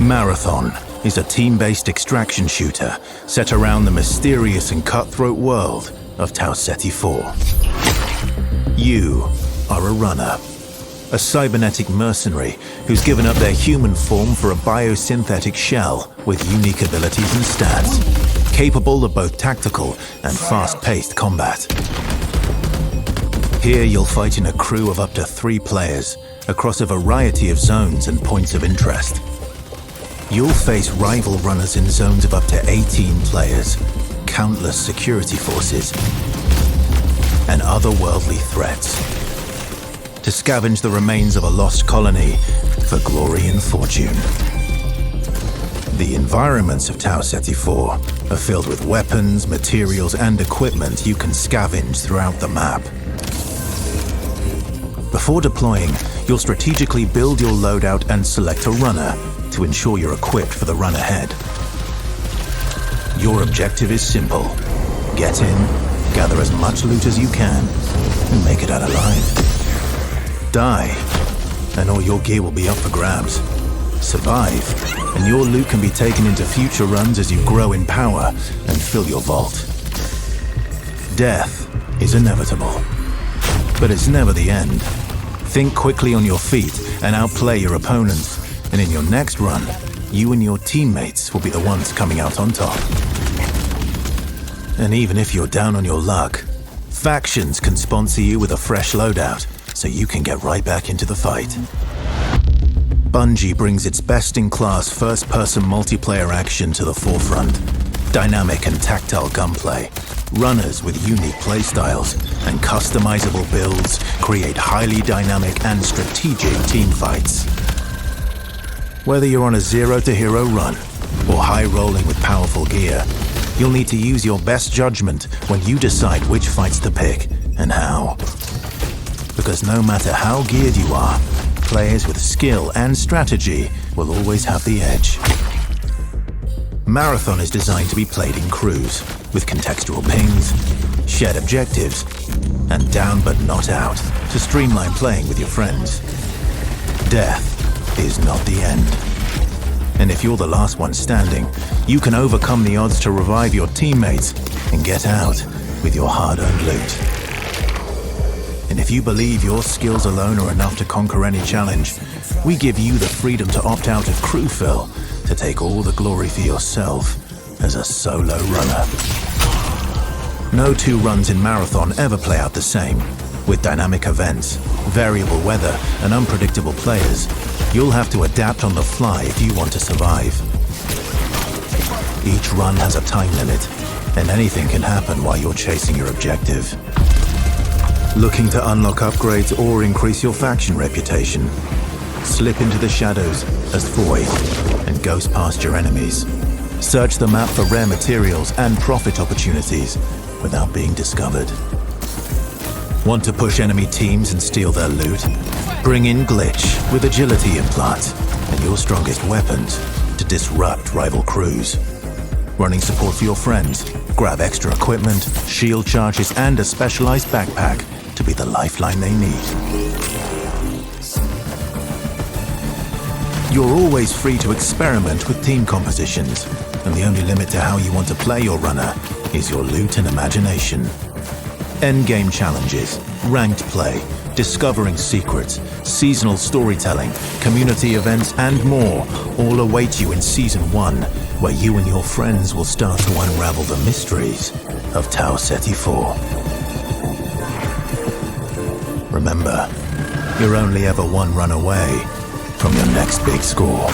Marathon is a team-based extraction shooter set around the mysterious and cutthroat world of Tau Ceti 4. You are a runner, a cybernetic mercenary who's given up their human form for a biosynthetic shell with unique abilities and stats, capable of both tactical and fast-paced combat. Here you'll fight in a crew of up to 3 players across a variety of zones and points of interest. You'll face rival runners in zones of up to 18 players, countless security forces, and otherworldly threats, to scavenge the remains of a lost colony for glory and fortune. The environments of Tau Ceti 4 are filled with weapons, materials, and equipment you can scavenge throughout the map. Before deploying, you'll strategically build your loadout and select a runner to ensure you're equipped for the run ahead. Your objective is simple. Get in, gather as much loot as you can, and make it out alive. Die, and all your gear will be up for grabs. Survive, and your loot can be taken into future runs as you grow in power and fill your vault. Death is inevitable, but it's never the end. Think quickly on your feet and outplay your opponents, and in your next run, you and your teammates will be the ones coming out on top. And even if you're down on your luck, factions can sponsor you with a fresh loadout, so you can get right back into the fight. Bungie brings its best-in-class first-person multiplayer action to the forefront. Dynamic and tactile gunplay, runners with unique playstyles, and customizable builds create highly dynamic and strategic team fights. Whether you're on a zero-to-hero run or high-rolling with powerful gear, you'll need to use your best judgment when you decide which fights to pick and how. Because no matter how geared you are, players with skill and strategy will always have the edge. Marathon is designed to be played in crews, with contextual pings, shared objectives, and down but not out to streamline playing with your friends. Death is not the end. And if you're the last one standing, you can overcome the odds to revive your teammates and get out with your hard-earned loot. And if you believe your skills alone are enough to conquer any challenge, we give you the freedom to opt out of crew fill to take all the glory for yourself as a solo runner. No 2 runs in Marathon ever play out the same. With dynamic events, variable weather, and unpredictable players, you'll have to adapt on the fly if you want to survive. Each run has a time limit, and anything can happen while you're chasing your objective. Looking to unlock upgrades or increase your faction reputation? Slip into the shadows as Void and ghost past your enemies. Search the map for rare materials and profit opportunities without being discovered. Want to push enemy teams and steal their loot? Bring in Glitch with agility implants and your strongest weapons to disrupt rival crews. Running support for your friends? Grab extra equipment, shield charges, and a specialized backpack to be the lifeline they need. You're always free to experiment with team compositions, and the only limit to how you want to play your runner is your loot and imagination. Endgame challenges, ranked play, discovering secrets, seasonal storytelling, community events, and more all await you in Season 1, where you and your friends will start to unravel the mysteries of Tau Ceti 4. Remember, you're only ever one run away from your next big score.